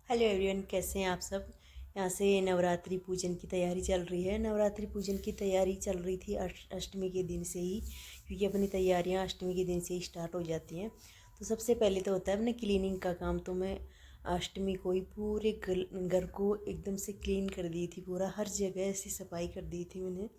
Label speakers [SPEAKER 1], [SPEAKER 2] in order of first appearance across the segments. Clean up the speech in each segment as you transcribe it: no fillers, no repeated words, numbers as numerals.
[SPEAKER 1] Hello everyone, कैसे हैं आप सब। यहाँ से नवरात्रि पूजन की तैयारी चल रही है। नवरात्रि पूजन की तैयारी चल रही थी अष्टमी के दिन से ही, क्योंकि अपनी तैयारियाँ अष्टमी के दिन से ही स्टार्ट हो जाती हैं। तो सबसे पहले तो होता है अपने क्लीनिंग का काम। तो मैं अष्टमी को ही पूरे घर को एकदम से क्लीन कर दी थी। पूरा हर जगह ऐसी सफाई कर दी थी मैंने।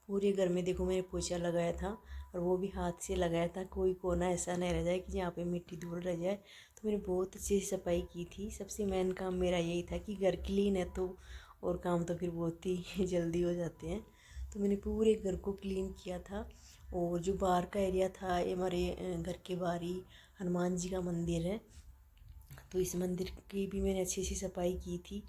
[SPEAKER 1] पूरे घर में देखो मैंने पोछा लगाया था, और वो भी हाथ से लगाया था। कोई कोना ऐसा नहीं रह जाए कि यहाँ पे मिट्टी धूल रह जाए। तो मैंने बहुत अच्छी से सफाई की थी। सबसे मेन काम मेरा यही था कि घर क्लीन है तो और काम तो फिर बहुत ही जल्दी हो जाते हैं। तो मैंने पूरे घर को क्लीन किया था। और जो बाहर का एरिया था, ये हमारे घर के बाहर ही हनुमान जी का मंदिर है। तो इस मंदिर की भी मैंने अच्छी सी सफाई की थी।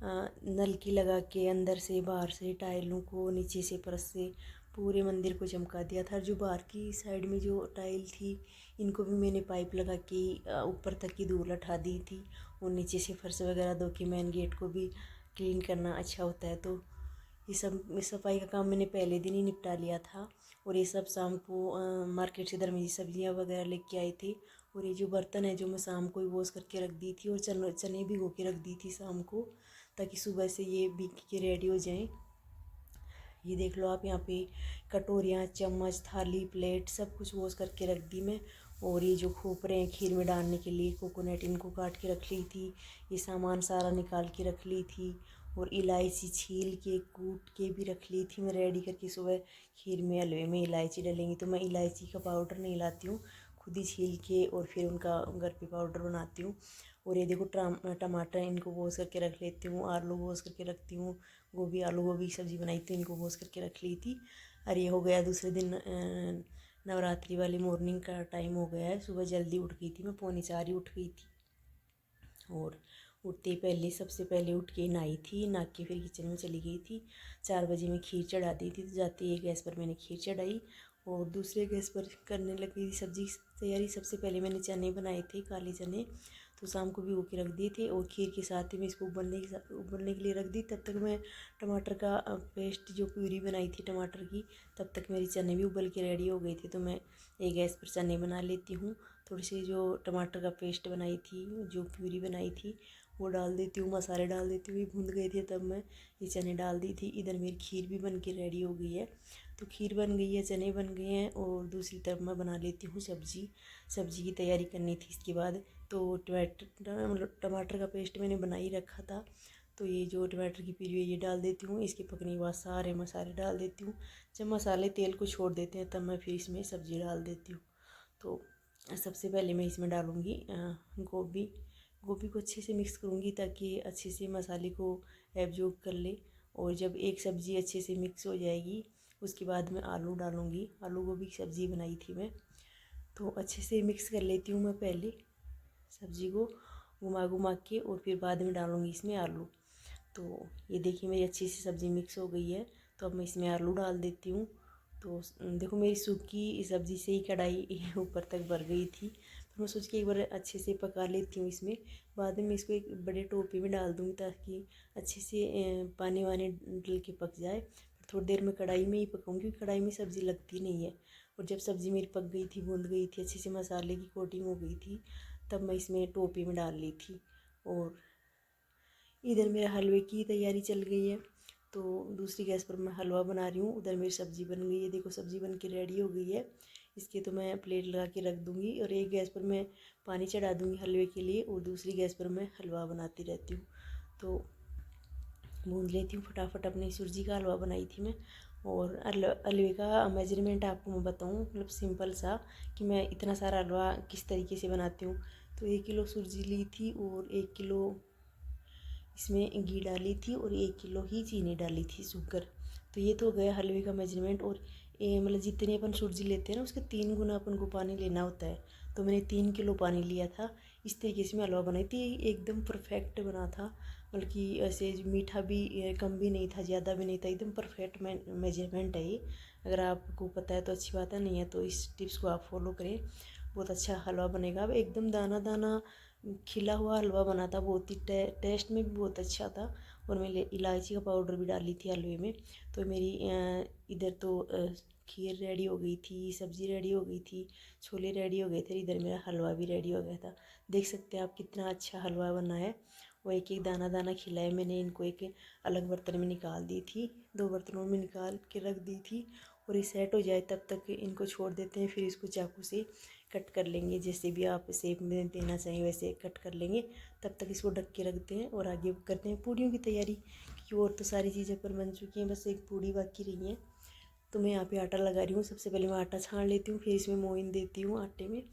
[SPEAKER 1] नलकी लगा के अंदर से बाहर से टाइलों को, नीचे से फर्श से पूरे मंदिर को चमका दिया था। जो बाहर की साइड में जो टाइल थी, इनको भी मैंने पाइप लगा के ऊपर तक की धूल हटा दी थी। और नीचे से फर्श वगैरह धो के मेन गेट को भी क्लीन करना अच्छा होता है। तो ये सब सफाई का काम मैंने पहले दिन ही निपटा लिया था। और ये सब शाम को मार्केट से दरमियानी सब्जियां वगैरह लेके आई थी। और ये जो बर्तन है जो मैं शाम को ही वॉश करके रख दी थी, और चने भिगो के रख दी थी शाम को, ताकि सुबह से ये भीग के रेडी हो जाएं। ये देख लो आप, यहाँ पे कटोरियाँ, चम्मच, थाली, प्लेट सब कुछ वॉश करके रख दी मैं। और ये जो खोपरे हैं खीर में डालने के लिए, कोकोनट, इनको काट के रख ली थी। ये सामान सारा निकाल के रख ली थी। और इलायची छील के कूट के भी रख ली थी मैं रेडी करके। सुबह खीर में हलवे में इलायची डलेंगी तो मैं इलायची का पाउडर नहीं लाती हूँ, खुद ही छील के और फिर उनका घर पे पाउडर बनाती हूँ। और ये देखो टमाटर, इनको वॉश करके रख लेती हूँ। आलू वॉश करके रखती हूँ। गोभी, आलू गोभी की सब्ज़ी बनाई थी, इनको वॉश करके रख ली थी। और ये हो गया दूसरे दिन नवरात्रि वाली मॉर्निंग का टाइम हो गया है। सुबह जल्दी उठ गई थी मैं, 3:45 ही उठ गई थी। और उठते ही पहले सबसे पहले उठ के नहाई थी, नहा के फिर किचन में चली गई थी। 4 बजे मैं खीर चढ़ा दी थी। तो जाते ही गैस पर मैंने खीर चढ़ाई, और दूसरे गैस पर करने लगी थी सब्जी तैयारी। सबसे पहले मैंने चने बनाए थे, काले चने, तो शाम को भिगो के रख दिए थे। और खीर के साथ ही मैं इसको उबलने के लिए रख दी। तब तक मैं टमाटर का पेस्ट, जो प्यूरी बनाई थी टमाटर की, तब तक मेरी चने भी उबल के रेडी हो गई थी। तो मैं एक गैस पर चने बना लेती हूँ। थोड़ी सी जो टमाटर का पेस्ट बनाई थी, जो प्यूरी बनाई थी, वो डाल देती हूँ। मसाले डाल देती हूँ। भून गए थे तब मैं ये चने डाल दी थी। इधर मेरी खीर भी बन के रेडी हो गई है। तो खीर बन गई है, चने बन गए हैं। और दूसरी तरफ मैं बना लेती हूँ सब्ज़ी। सब्ज़ी की तैयारी करनी थी इसके बाद। तो टमाटर का पेस्ट मैंने बना ही रखा था। तो ये जो टमाटर की प्यूरी है ये डाल देती हूँ। इसके पकने के बाद सारे मसाले डाल देती हूँ। जब मसाले तेल को छोड़ देते हैं तब मैं फिर इसमें सब्ज़ी डाल देती हूँ। तो सबसे पहले मैं इसमें डालूँगी गोभी। गोभी को अच्छे से मिक्स करूँगी ताकि अच्छे से मसाले को एब्जॉर्ब कर ले। और जब एक सब्ज़ी अच्छे से मिक्स हो जाएगी, उसके बाद मैं आलू डालूँगी। आलू गोभी की सब्ज़ी बनाई थी मैं। तो अच्छे से मिक्स कर लेती हूँ मैं पहले सब्ज़ी को, घुमा घुमा के, और फिर बाद में डालूँगी इसमें आलू। तो ये देखिए मेरी अच्छी सी सब्ज़ी मिक्स हो गई है। तो अब मैं इसमें आलू डाल देती हूँ। तो देखो मेरी सूखी सब्ज़ी से ही कढ़ाई ऊपर तक भर गई थी। फिर मैं सोच के एक बार अच्छे से पका लेती हूँ इसमें। बाद में इसको एक बड़े टोपे में डाल दूँगी ताकि अच्छे से पानी वानी डल के पक जाए। थोड़ी देर में कढ़ाई में ही पकाऊँगी, क्योंकि कढ़ाई में सब्ज़ी लगती नहीं है। और जब सब्ज़ी मेरी पक गई थी, भून गई थी, अच्छे से मसाले की कोटिंग हो गई थी, तब मैं इसमें टोपे में डाल ली थी। और इधर मेरा हलवे की तैयारी चल गई है। तो दूसरी गैस पर मैं हलवा बना रही हूँ। उधर मेरी सब्ज़ी बन गई है। देखो सब्ज़ी बन के रेडी हो गई है। इसके तो मैं प्लेट लगा के रख दूँगी। और एक गैस पर मैं पानी चढ़ा दूँगी हलवे के लिए, और दूसरी गैस पर मैं हलवा बनाती रहती हूँ। तो भून लेती हूँ फटाफट। अपनी सूजी का हलवा बनाई थी मैं। और हलवे का मेजरमेंट आपको मैं बताऊँ, मतलब सिंपल सा, कि मैं इतना सारा हलवा किस तरीके से बनाती हूँ। तो 1 किलो सूजी ली थी, और 1 किलो इसमें घी डाली थी, और 1 किलो ही चीनी डाली थी, शुगर। तो ये तो गया हलवे का मेजरमेंट। और मतलब जितनी अपन सूजी लेते हैं ना, उसके 3 गुना अपन को पानी लेना होता है। तो मैंने 3 किलो पानी लिया था। इस तरीके से मैं हलवा बनाई थी। एकदम परफेक्ट बना था, बल्कि ऐसे मीठा भी कम भी नहीं था, ज़्यादा भी नहीं था। एकदम परफेक्ट मेजरमेंट है ये। अगर आपको पता है तो अच्छी बात है, नहीं है तो इस टिप्स को आप फॉलो करें। बहुत अच्छा हलवा बनेगा। अब एकदम दाना दाना खिला हुआ हलवा बना था। बहुत ही टेस्ट में भी बहुत अच्छा था। और मैंने इलायची का पाउडर भी डाली थी हलवे में। तो मेरी इधर तो खीर रेडी हो गई थी, सब्ज़ी रेडी हो गई थी, छोले रेडी हो गए थे, इधर मेरा हलवा भी रेडी हो गया था। देख सकते हैं आप कितना अच्छा हलवा बना है। वो एक एक दाना दाना खिलाए मैंने इनको, एक अलग बर्तन में निकाल दी थी, 2 बर्तनों में निकाल के रख दी थी। और ये सेट हो जाए तब तक इनको छोड़ देते हैं, फिर इसको चाकू से कट कर लेंगे। जैसे भी आप शेप में देना चाहिए वैसे कट कर लेंगे। तब तक इसको ढक के रखते हैं और आगे करते हैं पूड़ियों की तैयारी, क्योंकि और तो सारी चीज़ें पर बन चुकी हैं, बस एक पूड़ी बाकी रही है। तो मैं यहाँ पे आटा लगा रही हूँ। सबसे पहले मैं आटा छान लेती हूँ, फिर इसमें मोइन देती हूँ आटे में,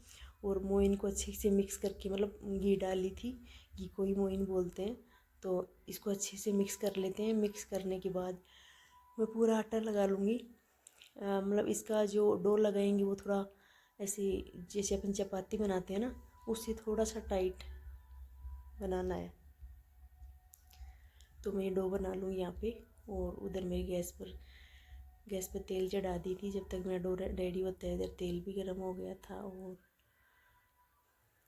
[SPEAKER 1] और मोइन को अच्छे से मिक्स करके, मतलब घी डाली थी, घी को ही मोइन बोलते हैं। तो इसको अच्छे से मिक्स कर लेते हैं। मिक्स करने के बाद मैं पूरा आटा लगा लूँगी। मतलब इसका जो डो लगाएंगे वो थोड़ा ऐसे जैसे अपन चपाती बनाते हैं ना, उससे थोड़ा सा टाइट बनाना है। तो मैं डो बना लूँगी यहाँ पे। और उधर मेरी गैस पर तेल चढ़ा दी थी। जब तक मेरा डो रेडी होता है इधर तेल भी गर्म हो गया था। और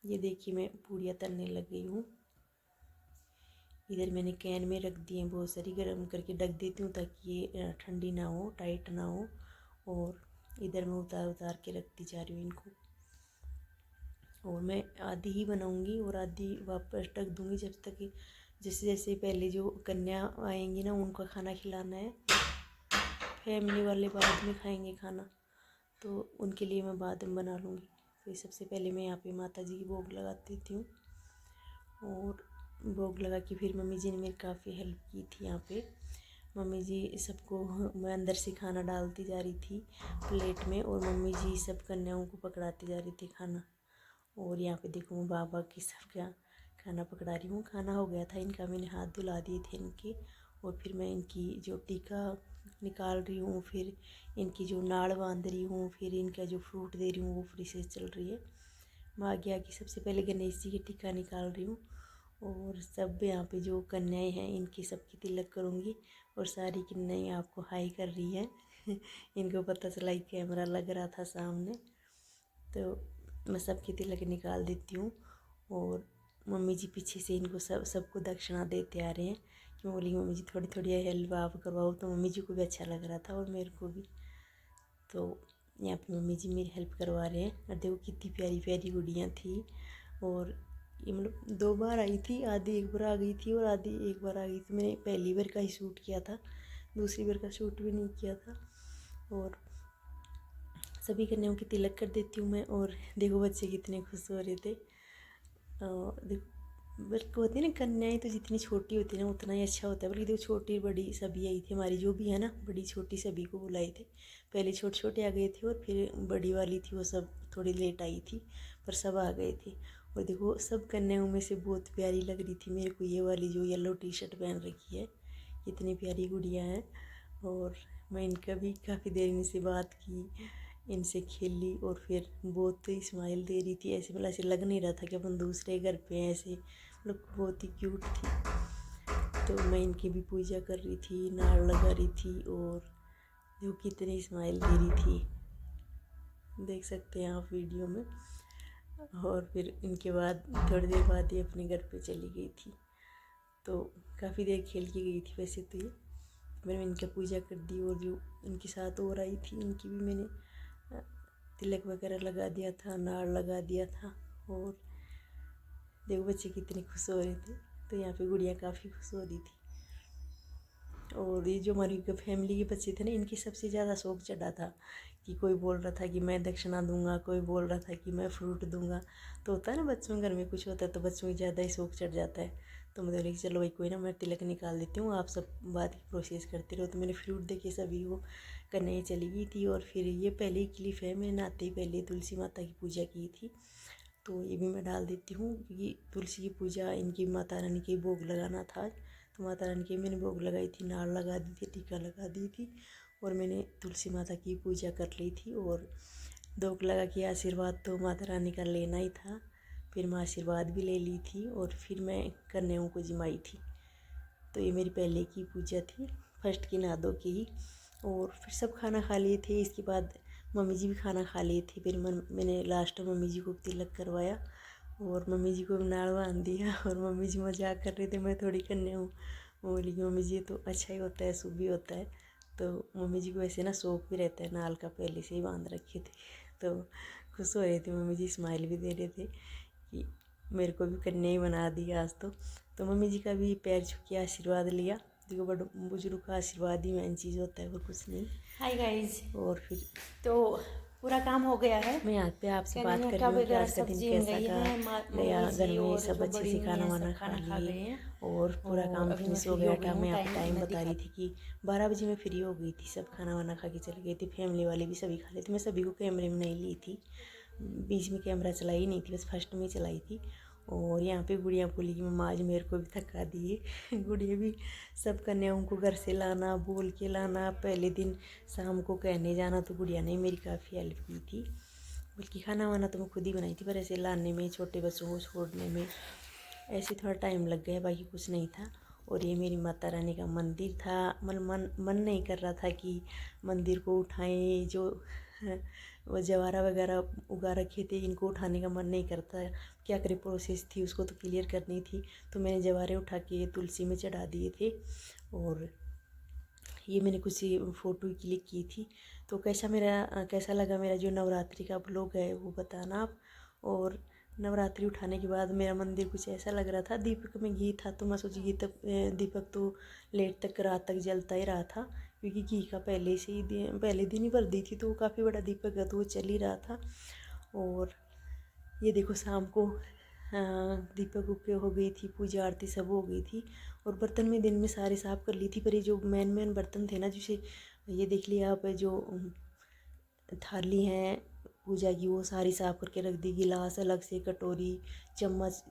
[SPEAKER 1] ये देखिए मैं पूड़ियाँ तलने लग गई हूँ। इधर मैंने कैन में रख दी है बहुत सारी, गर्म करके ढक देती हूँ ताकि ये ठंडी ना हो, टाइट ना हो। और इधर मैं उतार उतार के रखती जा रही हूँ इनको। और मैं आधी ही बनाऊँगी और आधी वापस ढक दूँगी, जब तक जैसे जैसे पहले जो कन्या आएंगी ना उनका खाना खिलाना है। फैमिली वाले बाद में खाएंगे खाना, तो उनके लिए मैं बाद में बना लूँगी। तो सबसे पहले मैं यहाँ पे माता जी की भोग लगा देती हूँ। और भोग लगा के फिर मम्मी जी ने मेरी काफ़ी हेल्प की थी यहाँ पे। मम्मी जी सबको, मैं अंदर से खाना डालती जा रही थी प्लेट में, और मम्मी जी सब कन्याओं को पकड़ाती जा रही थी खाना। और यहाँ पे देखो मैं बाबा की सबका खाना पकड़ा रही हूँ। खाना हो गया था इनका, मैंने हाथ धुला दिए थे इनके। और फिर मैं इनकी जो टीका निकाल रही हूँ, फिर इनकी जो नाड़ बांध रही हूँ, फिर इनका जो फ्रूट दे रही हूँ वो प्रोसेस चल रही है। मैं आगे आगे सबसे पहले गणेश जी की टीका निकाल रही हूँ। और सब यहाँ पे जो कन्याएं हैं इनकी सबकी तिलक करूँगी। और सारी कन्याएं आपको हाई कर रही हैं इनको पता चला कि कैमरा लग रहा था सामने, तो मैं सबकी तिलक निकाल देती हूँ। और मम्मी जी पीछे से इनको सबको दक्षिणा देते आ रहे हैं। क्यों बोली मम्मी जी थोड़ी थोड़ी हेल्प आप करवाओ, तो मम्मी जी को भी अच्छा लग रहा था और मेरे को भी। तो यहाँ पे मम्मी जी मेरी हेल्प करवा रहे हैं। और देखो कितनी प्यारी प्यारी गुड़ियाँ थी। और ये मतलब 2 बार आई थी, आधी एक बार आ गई थी और आधी एक बार आ गई थी। मैंने पहली बार का ही शूट किया था, दूसरी बार का शूट भी नहीं किया था। और सभी कन्याओं की तिलक कर देती हूँ मैं। और देखो बच्चे कितने खुश हो रहे थे। देखो बल्कि होती है ना कन्याएं, तो जितनी छोटी होती है ना उतना ही अच्छा होता है। बल्कि देखो छोटी बड़ी सभी आई थी हमारी, जो भी है ना बड़ी छोटी सभी को बुलाए थे। पहले छोटे छोटे आ गए थे और फिर बड़ी वाली थी वो सब थोड़ी लेट आई थी, पर सब आ गए थे। और देखो सब कन्याओं में से बहुत प्यारी लग रही थी मेरे को ये वाली जो येलो टी शर्ट पहन रखी है। इतनी प्यारी गुड़िया हैं। और मैं इनका भी काफ़ी देर इनसे बात की, इनसे खेल ली। और फिर बहुत ही स्माइल दे रही थी, ऐसे मतलब ऐसे लग नहीं रहा था कि अपन दूसरे घर पे हैं, ऐसे मतलब बहुत ही क्यूट थी। तो मैं इनकी भी पूजा कर रही थी, नाड़ लगा रही थी। और जो कितनी स्माइल दे रही थी देख सकते हैं आप वीडियो में। और फिर इनके बाद थोड़ी देर बाद ये अपने घर पे चली गई थी। तो काफ़ी देर खेल के गई थी वैसे तो ये। मैंने इनका पूजा कर दी। और जो इनके साथ और आई थी इनकी भी मैंने तिलक वगैरह लगा दिया था, नाड़ लगा दिया था। और देखो बच्चे कितने खुश हो रहे थे। तो यहाँ पे गुड़िया काफ़ी खुश हो रही थी। और ये जो हमारी फैमिली के बच्चे थे ना, इनकी सबसे ज़्यादा शौक चढ़ा था कि कोई बोल रहा था कि मैं दक्षिणा दूंगा, कोई बोल रहा था कि मैं फ्रूट दूंगा। तो होता है ना बच्चों के घर में कुछ होता है तो बच्चों की ज़्यादा ही शौक चढ़ जाता है। तो मैं बोली कि चलो भाई कोई ना, मैं तिलक निकाल देती हूँ, आप सब बात की प्रोसेस करते रहो। तो मैंने फ्रूट दे के सभी को करने चली गई थी। और फिर ये पहले क्लिप है, मैंने आते ही पहले तुलसी माता की पूजा की थी, तो ये भी मैं डाल देती हूँ। क्योंकि तुलसी की पूजा इनकी माता रानी के भोग लगाना था, तो माता रानी के मैंने भोग लगाई थी, नाड़ लगा दी थी, टीका लगा दी थी। और मैंने तुलसी माता की पूजा कर ली थी। और भोग लगा के आशीर्वाद तो माता रानी का लेना ही था। फिर मैं आशीर्वाद भी ले ली थी और फिर मैं कन्याओं को जिमाई थी। तो ये मेरी पहले की पूजा थी, फर्स्ट की नादों की ही। और फिर सब खाना खा लिए थे। इसके बाद मम्मी जी भी खाना खा लिए थे। फिर मैंने लास्ट में मम्मी जी को तिलक करवाया और मम्मी जी को नाड़ बांध दिया। और मम्मी जी मजाक कर रहे थे, मैं थोड़ी कन्या हूँ। बोली कि मम्मी जी तो अच्छा ही होता है, शुभ भी होता है। तो मम्मी जी को वैसे ना शौक भी रहता है, नाल का पहले से ही बांध रखे थे। तो खुश हो रहे थे मम्मी जी, स्माइल भी दे रहे थे कि मेरे को भी कन्या ही बना दी आज तो मम्मी जी का भी पैर छू के आशीर्वाद लिया। देखो बड़ बुजुर्ग का आशीर्वाद ही मेन चीज़ होता है और कुछ नहीं।
[SPEAKER 2] हाय गाइज,
[SPEAKER 1] और फिर
[SPEAKER 2] तो पूरा काम हो गया है।
[SPEAKER 1] मैं यहाँ पे आपसे बात
[SPEAKER 2] कन्हैया
[SPEAKER 1] कर
[SPEAKER 2] का
[SPEAKER 1] रही हूँ कि
[SPEAKER 2] वगैरह
[SPEAKER 1] आज का दिन
[SPEAKER 2] सब्जी
[SPEAKER 1] कैसा
[SPEAKER 2] गई
[SPEAKER 1] का
[SPEAKER 2] है,
[SPEAKER 1] गया।
[SPEAKER 2] मम्मी
[SPEAKER 1] घर
[SPEAKER 2] जी
[SPEAKER 1] में
[SPEAKER 2] और
[SPEAKER 1] सब
[SPEAKER 2] जो
[SPEAKER 1] अच्छे
[SPEAKER 2] बड़ी
[SPEAKER 1] से
[SPEAKER 2] मम्मी
[SPEAKER 1] खाना
[SPEAKER 2] है
[SPEAKER 1] वाना
[SPEAKER 2] सब
[SPEAKER 1] खा
[SPEAKER 2] खाना खा
[SPEAKER 1] लिए
[SPEAKER 2] गए हैं।
[SPEAKER 1] और पूरा काम
[SPEAKER 2] अभी मैं
[SPEAKER 1] फिनिश हो
[SPEAKER 2] फ्री
[SPEAKER 1] गया
[SPEAKER 2] हो गई
[SPEAKER 1] था।
[SPEAKER 2] हूँ,
[SPEAKER 1] मैं आपको टाइम
[SPEAKER 2] मैं
[SPEAKER 1] बता रही थी कि 12 बजे मैं फ्री हो गई थी, सब खाना वाना खा के चले गए थे। फैमिली वाले भी सभी खा लेते। मैं सभी को कैमरे में नहीं ली थी, बीच में कैमरा चलाई नहीं थी, बस फर्स्ट में चलाई थी। और यहाँ पे गुड़िया बोली कि मम्मा आज मेरे को भी थका दिए। गुड़िया भी सब कन्याओं को घर से लाना, बोल के लाना, पहले दिन शाम को कहने जाना, तो गुड़िया ने मेरी काफ़ी हेल्प की थी। बल्कि खाना वाना तो मैं खुद ही बनाई थी, पर ऐसे लाने में, छोटे बच्चों को छोड़ने में ऐसे थोड़ा टाइम लग गया, बाकी कुछ नहीं था। और ये मेरी माता रानी का मंदिर था। मन नहीं कर रहा था कि मंदिर को उठाएं, जो वो जवारा वगैरह उगा रखे थे इनको उठाने का मन नहीं करता। क्या करे, प्रोसेस थी उसको तो क्लियर करनी थी, तो मैंने जवारे उठा के तुलसी में चढ़ा दिए थे। और ये मैंने कुछ फ़ोटो क्लिक की थी। तो कैसा लगा मेरा जो नवरात्रि का ब्लॉग है वो बताना आप। और नवरात्रि उठाने के बाद मेरा मंदिर कुछ ऐसा लग रहा था। दीपक में घी था तो मैं सोची घी तक दीपक तो लेट तक रात तक जलता ही रहा था, क्योंकि घी का पहले दिन ही भर दी थी, तो वो काफ़ी बड़ा दीपक है तो वो चल ही रहा था। और ये देखो शाम को दीपक उप हो गई थी, पूजा आरती सब हो गई थी। और बर्तन में दिन में सारे साफ़ कर ली थी, पर ये जो मेन बर्तन थे ना, जैसे ये देख लिया आप, जो थाली हैं पूजा की वो सारी साफ़ करके रख दी। गिलास अलग से, कटोरी, चम्मच